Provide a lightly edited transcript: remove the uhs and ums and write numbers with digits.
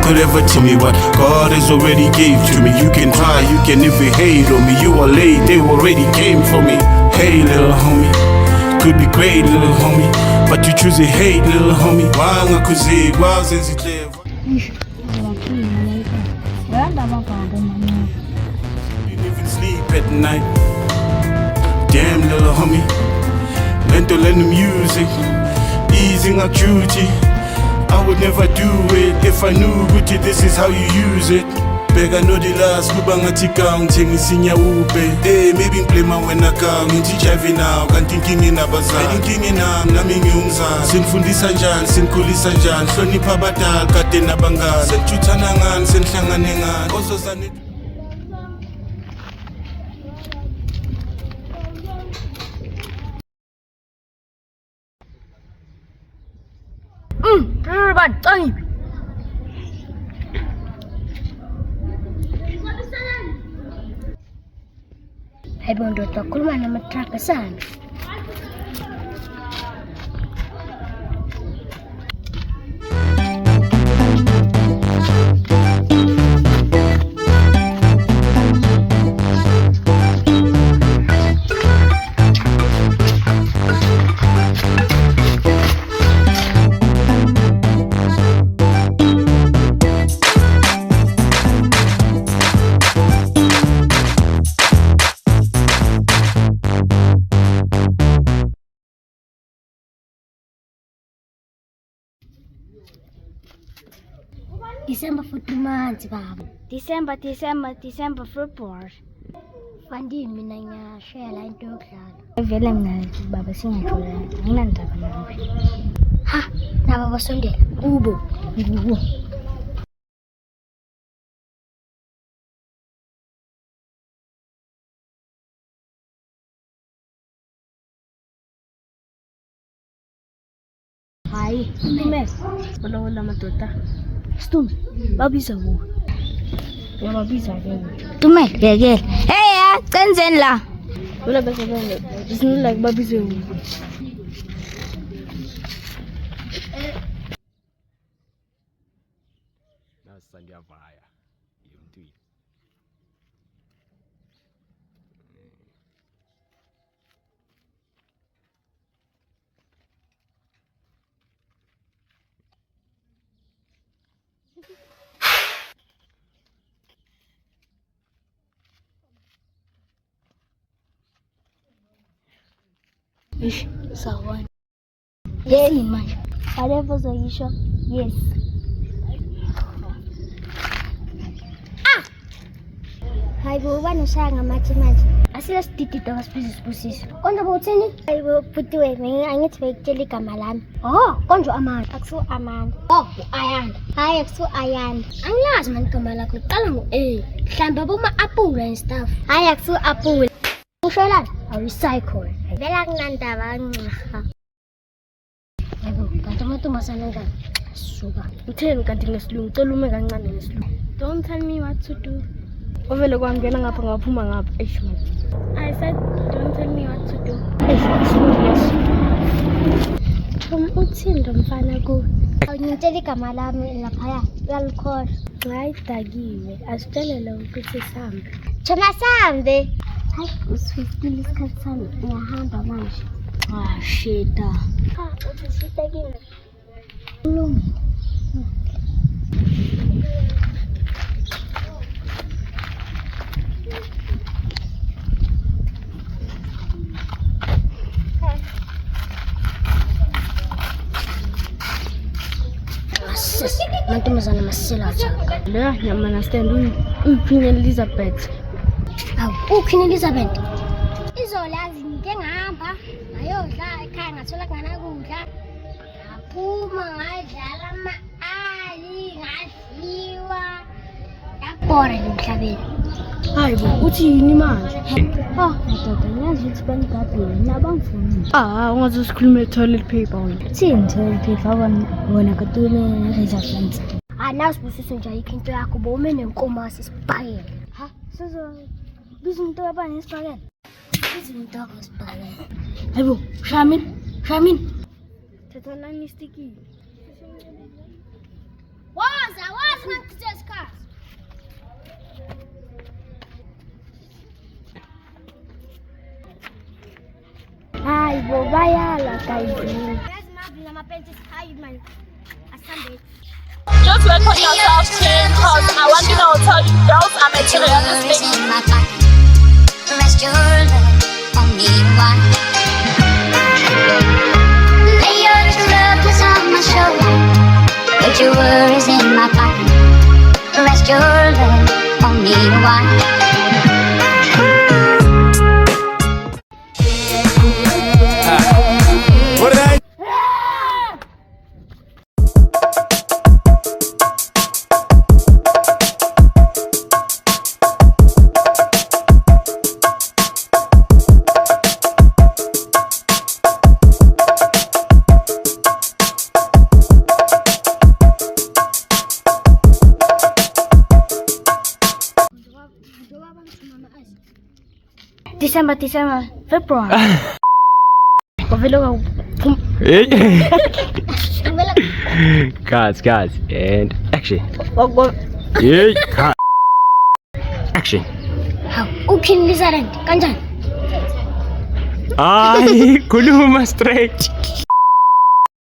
Could ever tell me what God has already gave to me. You can try, you can never hate on me. You are late, they already came for me. Hey little homie, could be great little homie, but you choose to hate little homie. Wanga kuzi, wazenzi clever. You even sleep at night. Damn little homie, mental and the music, easing our duty. I would never do it if I knew Gucci, this is how you use it. Bega no the last, kubanga tika untengi sinya ube. Hey, maybe play my when I come, inti chavi now, kan thinking in a bazaar. Thinking in a nami miunza, sin fundi sanjan, sin kuli sanjan, soni pabatal, katena bangan, sen chutanangan, sen shanganengan, also sanit. Hebu ndo tutakuluma na matraka sana. December for 2 months, Baba. December report. Fandi mina nga share line to klalo. Vele mna baba singathola. Nginandaba nawe. Ha, na baba sondela. Ubo. Hayi, Tume. Wala matota. Stum. Babiza wo. Ya babiza ke. Tume, gegel. Hey ya, kenzeni la. Wala bese bese. Bismillah like babiza wo. Nasanja vaya. Yomtwi. Ish, sawa. Yes, man. Arevo zaisha. Yes. Hayi buba nishaya ngamathi manje. Asila sididida wasibizisibusisi. Konje bowuthini? Hayibo bhuti wena angithi bekutshela igama lami. Oh, konje Amanda. Akusu Amanda. Oh, Ayanda. Hayi akusu Ayanda. Angilazi manje igama lakho liqala ngo-A. Mhlawumbe boma-apula and stuff. Hayi akusu apula. Ushelani? Awu-recycle. Vela kunandaba kancaka. Hayibo, kanti amantombazane angani? Suka. Utheni kanti ngesilungu? Cela ume kancane ngesilungu. Don't tell me what to do. Ovele kwangena ngapha ngaphuma ngapha. I said don't tell me what to do. Uthini mfana ku? Awunyintshela igama lami laphaya. Uyalikhohlwa. Hayi dakiwe. Asitshelele ukuthi sihambe. Thina sihambe. Hayi usifikile isikhathi sami. Ngiyahamba manje. Shita. Uthi shita kini. Kulunga. Mantombazana masela chaka. Le nyama na stand Queen Elizabeth. Awu Queen Elizabeth. Izolazi ngike ngihamba ngayodla ekhaya ngathola kungana kudla. Ngaphuma ngadlala ama-ali ngadliwa. Yakubora emhlabeni. Hayibo uthi yini manje? Madoda ngiyazi ukuthi banigabhile nabangifuni. Ungaze usikhulume toilet paper wena. Uthini toilet paper wona katule reservations. Nawusibusise nje ayikho into yakho bowume nenkomazi isibhakele. Biza umuntu wabani isibhakele? Biza umuntu wakho isibhakele. Hayibo, Shamin. Thatha nani istikile. Waza ngikuchitha isikhathi. Hayibo bayala kayini. Just work on yourself, change, cause I want you to tell you girls are materialistic. Rest your love on me, why? Lay your troubles on my shoulder, put your worries in my pocket. Rest your love on me, why? What did I? December, February. Guys, and action. Yeah, cut. Action. Queen Elizabeth, kanjani? Ay, kuluma straight.